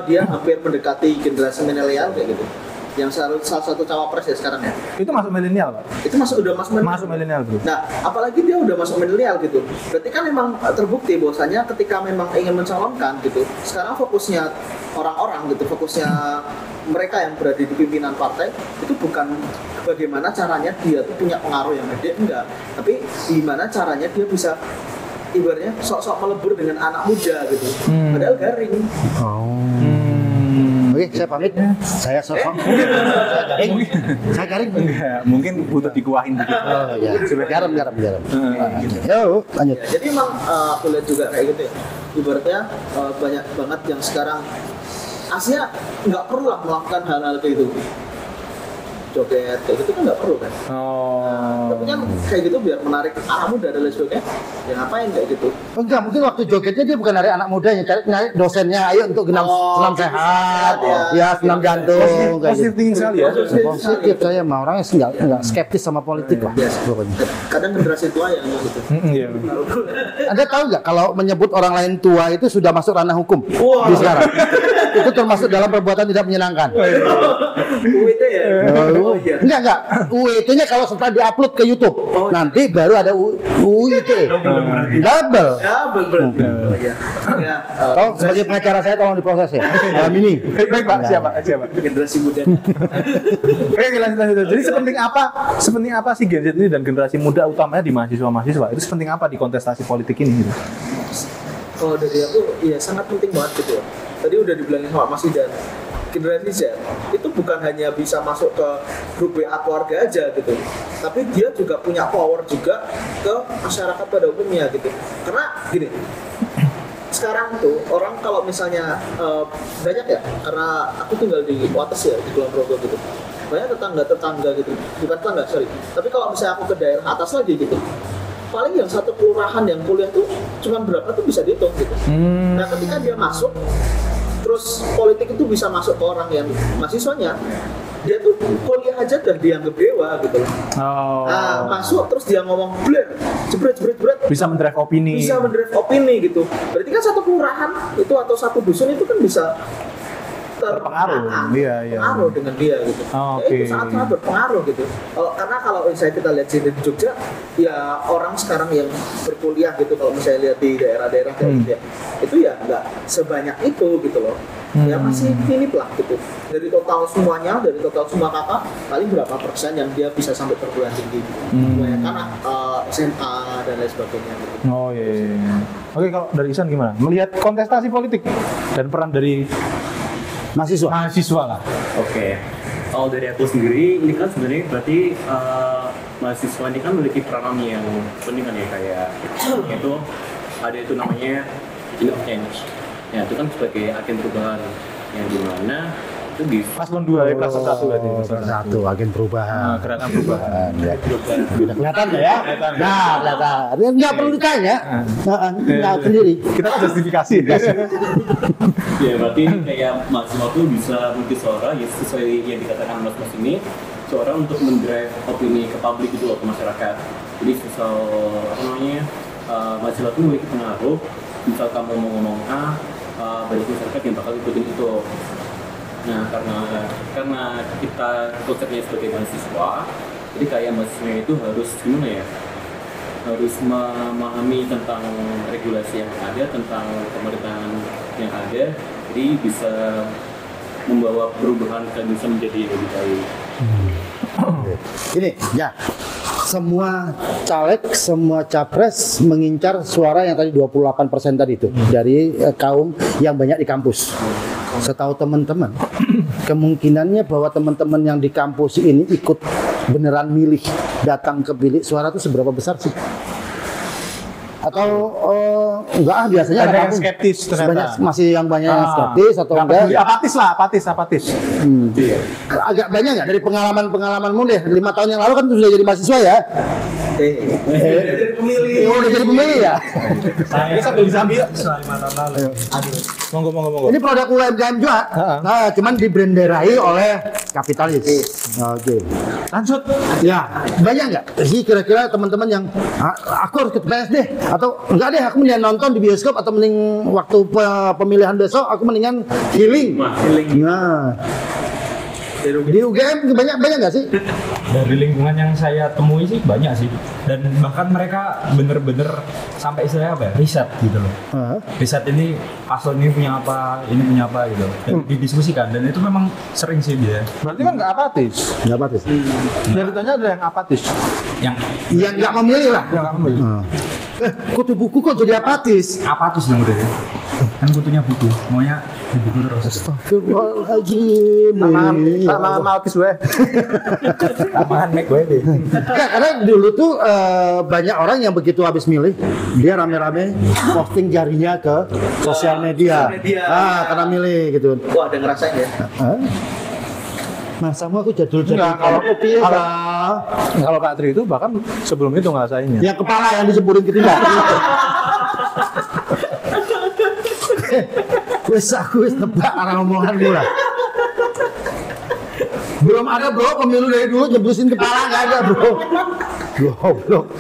dia hampir mendekati generasi milenial kayak gitu. Yang salah satu cawapres ya sekarang ya. Itu masuk milenial, Pak? Itu udah masuk milenial, Bro. Nah, apalagi dia udah masuk milenial gitu. Berarti kan memang terbukti bahwasanya ketika memang ingin mencalonkan gitu, sekarang fokusnya orang-orang gitu, fokusnya mereka yang berada di pimpinan partai itu bukan bagaimana caranya dia tuh punya pengaruh yang gede, enggak. Tapi gimana caranya dia bisa ibaratnya sok-sok melebur dengan anak muda gitu. Padahal garing. Oke, saya pamit. Saya sosok. Saya garing. Enggak, mungkin butuh dikuahin dikit. Oh ya, garam. Yo, lanjut. Ya, jadi emang aku lihat juga kayak gitu ya. Ibaratnya banyak banget yang sekarang aslinya nggak perlu lah melakukan hal-hal kayak gitu. Joget kayak gitu kan nggak perlu kan. Tapi kan kayak gitu biar menarik anak muda dan lain sebagainya. Ya ngapain kayak gitu? Enggak, mungkin waktu jogetnya dia bukan dari anak mudanya, nyari dosennya, ayo untuk senam sehat, ya senam jantung. Positif tinggi sekali ya. Positif saya mah orangnya nggak skeptis sama politik lah. Pokoknya. Kadang generasi tua yang gitu. Iya. Anda tahu nggak kalau menyebut orang lain tua itu sudah masuk ranah hukum di sekarang? Itu termasuk dalam perbuatan tidak menyenangkan. UIT ya? Oh iya. Enggak. UIT-nya kalau setelah diupload ke YouTube, nanti baru ada UIT. Double. Ya, betul. Iya. Ya. Tolong sebagai pengacara saya tolong diproses ya. Ini. Baik, Pak. Siapa? Generasi muda. Oke, lanjut. Jadi sepenting apa sih Gen Z ini dan generasi muda utamanya di mahasiswa itu sepenting apa di kontestasi politik ini gitu? Kalau dari aku, ya sangat penting banget gitu ya. Tadi udah dibilangin sama Mas Idan, generasi Z itu bukan hanya bisa masuk ke grup WA keluarga aja gitu, tapi dia juga punya power juga ke masyarakat pada umumnya gitu. Karena gini, sekarang tuh orang kalau misalnya banyak ya, karena aku tinggal di Wates ya, di Kulon Progo gitu, banyak tetangga gitu, bukan tetangga sorry, tapi kalau misalnya aku ke daerah atas lagi gitu, paling yang satu kelurahan yang kuliah tuh cuma berapa tuh bisa dihitung gitu. Nah ketika dia masuk, terus politik itu bisa masuk ke orang yang mahasiswanya, dia tuh kuliah aja dan dianggap dewa gitu loh. Nah, masuk terus dia ngomong jebret Bisa mendrive opini gitu. Berarti kan satu kelurahan itu atau satu dusun itu kan bisa Berpengaruh. Iya. pengaruh dengan dia gitu. Oke. Itu sangat berpengaruh gitu. Karena kalau misalnya kita lihat sini di Jogja, ya orang sekarang yang berkuliah gitu, kalau misalnya lihat di daerah-daerah kayak gitu ya, itu ya nggak sebanyak itu gitu loh. Ya masih ini lah gitu. Dari total semuanya, dari total semua kakak, paling berapa persen yang dia bisa sampai perguruan tinggi gitu. Karena SMA dan lain sebagainya gitu. Oh iya. Oke, kalau dari Isan gimana? Melihat kontestasi politik dan peran dari mahasiswa lah. Oke. Kalau dari aku sendiri, ini kan sebenarnya berarti mahasiswa ini kan memiliki peranan yang penting kan ya, kayak itu ada itu namanya agent of change. Ya itu kan sebagai agen perubahan yang dimana itu bisa Paslon 2 ya, kelas 1 berarti. Kelas 1 agen perubahan. Gerakan perubahan. Ya. Udah kelihatan ya? Nah, kelihatan. Nggak perlu ditanya. Nggak sendiri. Kita justifikasi. ya berarti kayak mahasiswa tuh bisa memiliki suara ya sesuai yang dikatakan mas ini, suara untuk mendrive opini ke publik gitu loh, ke masyarakat. Jadi misal mahasiswa tuh memiliki pengaruh. Misal kamu mau ngomong A, banyak masyarakat yang bakal ikutin itu. Nah karena kita konsepnya sebagai mahasiswa, jadi kayak mahasiswa itu harus gimana ya? Harus memahami tentang regulasi yang ada, tentang pemerintahan yang ada, jadi bisa membawa perubahan ke Indonesia menjadi lebih baik. Ini ya, semua caleg, semua capres mengincar suara yang tadi 28% tadi itu dari kaum yang banyak di kampus. Setahu teman-teman, kemungkinannya bahwa teman-teman yang di kampus ini ikut beneran milih, datang ke bilik suara itu seberapa besar sih? Atau enggak biasanya ada yang kampus skeptis ternyata. masih yang banyak yang skeptis atau enggak? Apatis. Agak banyak nggak dari pengalamanmu deh, 5 tahun yang lalu kan sudah jadi mahasiswa ya? Jadi pemilih. Udah jadi pemilih ya? Saya sambil disambil. Monggo. Ini produk UMKM juga. Nah, cuman dibrenderai oleh kapitalis. Oke. Lanjut. Ya, banyak nggak sih kira-kira teman-teman yang aku harus ke TPS deh, atau enggak deh aku mendingan nonton di bioskop, atau mending waktu pemilihan besok aku mendingan healing. Nah, di UGM banyak nggak sih? Dari lingkungan yang saya temui sih banyak sih, dan bahkan mereka bener-bener sampai istilahnya apa ya, riset gitu loh. Riset ini paslon ini punya apa, ini punya apa gitu, dan didiskusikan, dan itu memang sering sih dia. Berarti kan nggak apatis. Nggak apa sih. Dari tanya ada yang apatis. Yang Nggak memilih lah. Yang nggak memilih. Kutu buku kok jadi apatis? apatis dong udah ya. Kan kutunya buku, maunya di buku terus. Astagfirullahaladzim. Sama apatis gue. Apaan make gue deh. Enggak, karena dulu tuh banyak orang yang begitu habis milih, dia rame-rame posting jarinya ke sosial media. Karena milih gitu. Wah, ada ngerasain ya? Masamu aku jadul Enggak, kalau Kak Tri itu bahkan sebelum itu ngerasainnya. yang kepala yang diseburin gitu enggak? Aku tebak arah omonganmu lah. Belum ada bro pemilu dari dulu nyebusin kepala, nggak ada bro. Goblok.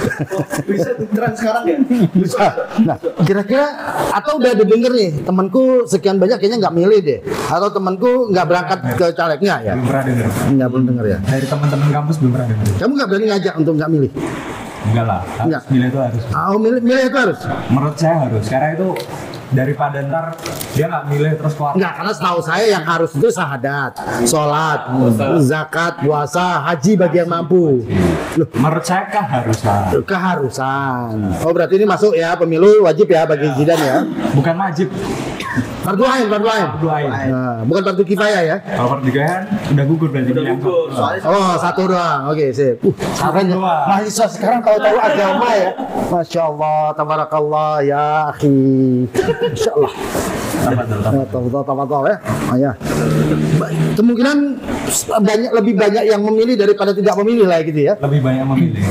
Bisa trend sekarang ya? Bisa. Nah, kira-kira atau udah denger nih, temanku sekian banyak kayaknya nggak milih deh, atau temanku nggak berangkat ke calegnya ya? Belum pernah denger. Nggak belum denger ya. Dari teman-teman kampus belum pernah denger. Kamu nggak berani ngajak untuk nggak milih? Enggak lah, Enggak. milih itu harus. Milih itu harus. Menurut saya harus, karena itu daripada ntar dia nggak milih terus keluar. Enggak, karena setahu saya yang harus itu syahadat, sholat, zakat, puasa, haji bagi yang mampu. Loh, Menurut saya keharusan. keharusan. Oh berarti ini masuk ya, pemilu wajib ya bagi Zidan ya. Bukan wajib. Fardu ain, fardu ain. Fardu ain. Nah, bukan fardu kifayah ya. Kalau pernikahan udah gugur berarti. Udah yang gugur, satu. soalnya Oh satu doang, oke sip. Makanya doang. mahasiswa sekarang tahu-tahu agama ya. Masya Allah, tabarakallah ya akhi. Masya Allah. Tahu-tahu ya. Oh ya. Kemungkinan lebih banyak yang memilih daripada tidak memilih lah gitu ya. Lebih banyak memilih.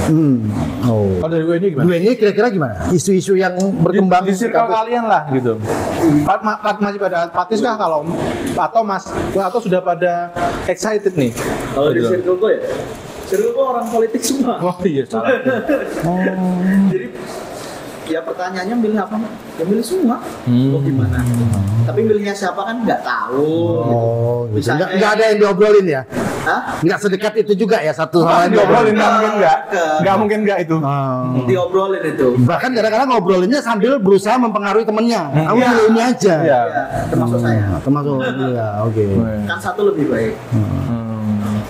Oh. Kalau dari gue ini gimana? Gue ini kira-kira gimana? Isu-isu yang berkembang Di circle kalian lah gitu. Masih pada apatis kah kalau atau sudah pada excited nih? kalau di circle gue ya, circle gue orang politik semua. Oh iya salah. Jadi Ya pertanyaannya milih apa? Ya milih semua. Oh gimana? Tapi milihnya siapa kan nggak tahu. Oh, gitu. Misalnya Nggak ada yang diobrolin ya? Hah? Nggak sedekat itu juga ya satu sama lain. Diobrolin nggak mungkin nggak mungkin nggak itu. Diobrolin itu. Bahkan kadang-kadang ngobrolinnya sambil berusaha mempengaruhi temennya. Kamu Iya. pilih ini aja. Iya. Ya, termasuk saya. Termasuk ya, oke. Kan satu lebih baik.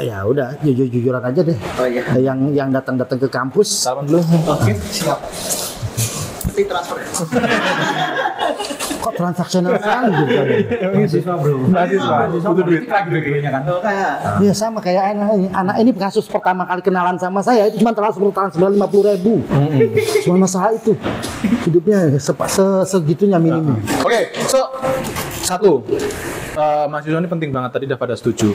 Ya udah, jujur-jujuran aja deh. Oh iya. Yang datang-datang ke kampus. Salaman dulu. Oke, siap. Nanti transfer. Kok transaksional sekali gitu? Mahasiswa bro. Mahasiswa. Butuh duit. Lagi kayaknya kan. Oh, kayak Iya sama kayak anak ini. Anak ini kasus pertama kali kenalan sama saya itu cuma transfer 50.000. Cuma masalah itu. Hidupnya segitunya minimum. Oke, so satu, mahasiswa ini penting banget, tadi udah pada setuju,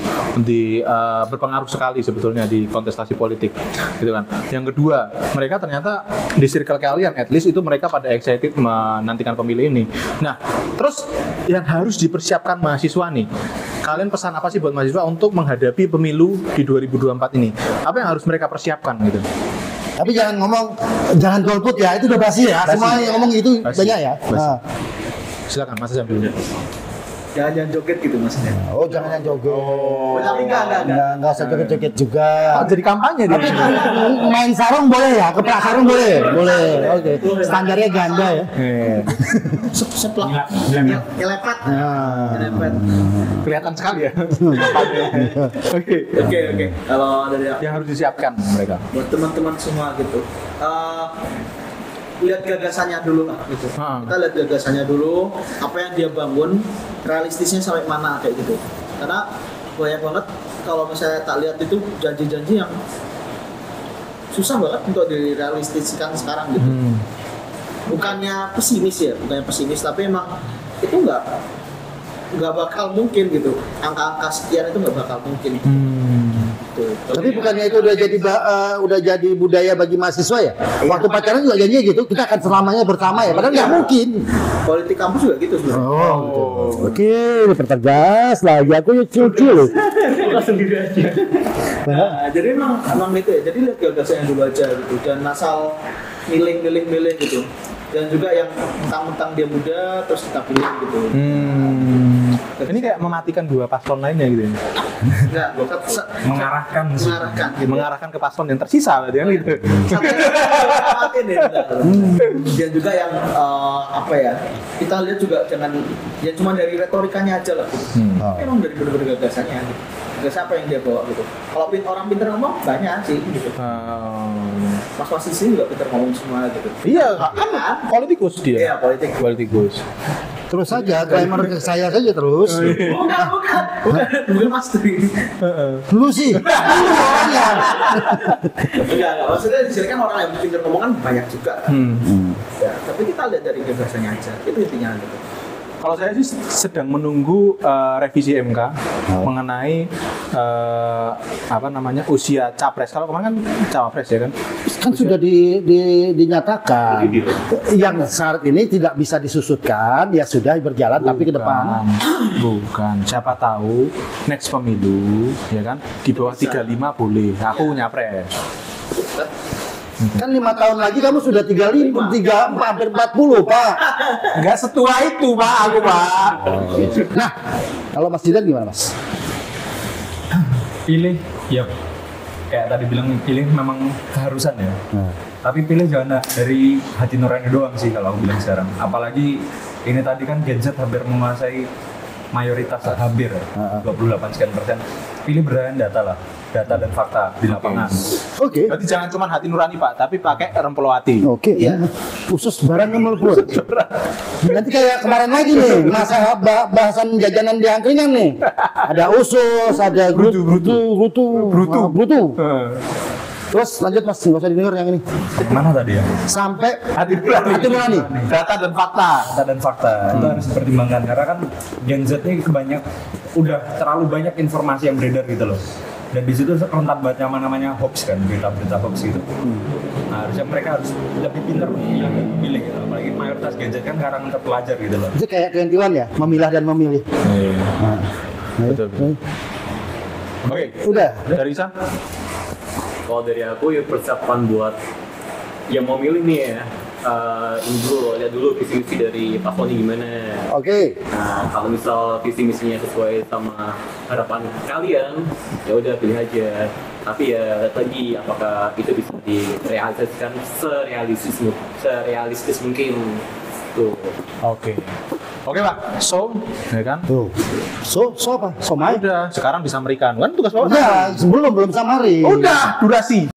berpengaruh sekali sebetulnya di kontestasi politik, gitu kan. Yang kedua, mereka ternyata di circle kalian, at least itu mereka pada excited menantikan pemilih ini. Nah, terus yang harus dipersiapkan mahasiswa nih, kalian pesan apa sih buat mahasiswa untuk menghadapi pemilu di 2024 ini? Apa yang harus mereka persiapkan gitu? Tapi jangan golput ya, itu udah basi ya. Basi. Semua yang ngomong itu Basi. banyak ya. Basi. Nah. Silakan Mas Azam dulu. jangan joget gitu maksudnya. Oh jangan yang joget. Tapi enggak. usah joget-joget juga. Jadi kampanye Tapi dia. main sarung boleh ya, keplak sarung boleh, Oke. Standarnya ganda ya. Seplak. Nyelepet. Nah. Nyelepet. Kelihatan sekali ya. Oke. Oke. Kalau dari Yang harus disiapkan mereka. buat teman-teman semua gitu. Lihat gagasannya dulu lah gitu. Kita lihat gagasannya dulu, apa yang dia bangun, realistisnya sampai mana kayak gitu. Karena banyak banget kalau misalnya tak lihat itu janji-janji yang susah banget untuk direalistiskan sekarang gitu. Bukannya pesimis ya, tapi emang itu nggak bakal mungkin gitu. Angka-angka sekian itu nggak bakal mungkin. Gitu. Tapi bukannya itu udah jadi budaya bagi mahasiswa ya? Waktu pacaran juga janjinya gitu, kita akan selamanya bersama ya. Padahal nggak mungkin. Politik kampus juga gitu sebenarnya. Oke, dipertegas lagi. Aku cucu loh. Sendiri aja. Nah, jadi emang gitu ya. Jadi lihat gagasannya dulu aja gitu. Dan asal milih gitu. Dan juga yang mentang-mentang dia muda terus kita pilih gitu. Ini kayak mematikan dua paslon lainnya gitu ya. Enggak, Mengarahkan sih. gitu. Mengarahkan ke paslon yang tersisa berarti kan gitu. Makin ya. Dan juga yang apa ya? Kita lihat juga jangan ya cuma dari retorikanya aja lah. Emang dari bener-bener gagasannya. Gagasan apa yang dia bawa gitu. Kalau orang pintar ngomong banyak sih gitu. Mas di sini juga pintar ngomong semua gitu. Iya, kan politikus dia. Iya, Politikus. Terus saja, glamour ke saya saja terus. Bukan Mas Tri. Lu sih. Orangnya. Enggak, maksudnya di sini kan orang yang pintar ngomong kan banyak juga. Ya, tapi kita lihat dari gagasannya aja. Itu intinya gitu. Kalau saya sih sedang menunggu revisi MK mengenai apa namanya usia capres. Kalau kemarin kan cawapres ya kan. Kan sudah dinyatakan yang saat ini tidak bisa disusutkan, ya sudah berjalan tapi ke depan. Bukan. Siapa tahu next pemilu ya kan di bawah 35 boleh. Aku nyapres. Kan 5 tahun lagi kamu sudah 35, hampir 40 Pak. Enggak setua itu Pak, aku Pak. Nah, kalau Mas Didan gimana Mas? Pilih, ya kayak tadi bilang pilih memang keharusan ya. Tapi pilih jangan dari hati nurani doang sih kalau aku bilang sekarang. Apalagi ini tadi kan Gen Z hampir menguasai mayoritas hampir 28%. Pilih berdasarkan data lah, data dan fakta di lapangan. Oke. Berarti jangan cuma hati nurani Pak, tapi pakai rempelowati. Oke, ya. Khusus barang yang melebur. Nanti kayak kemarin lagi nih, masa bahasan jajanan di angkringan nih. Ada usus, ada brutu. Terus lanjut Mas, nggak usah didengar yang ini. Mana tadi ya? Sampai Hati nurani. Data dan fakta. Data dan fakta itu harus dipertimbangkan karena kan Gen Z ini udah terlalu banyak informasi yang beredar gitu loh. Dan di situ rentan banget yang namanya hoax kan, berita-berita hoax gitu. Nah, harusnya mereka harus lebih pintar memilih gitu. Apalagi mayoritas Gen Z kan sekarang terpelajar gitu loh. itu kayak 21 ya, memilah dan memilih. Betul. Oke. Udah. Dari Isan? Kalau dari aku ya persiapan buat yang mau milih nih ya, ini dulu, lihat dulu visi misi dari paslon gimana. Oke. Nah, kalau misal visi misinya sesuai sama harapan kalian, ya udah pilih aja. Tapi ya lihat lagi apakah itu bisa direalisasikan serealistis mungkin. Tuh. Oke. Oke Pak, so, ya kan? Tuh. So apa? Somai? Udah, sekarang disamarikan. Kan tugas Bapak. Udah, belum samari. Udah, durasi.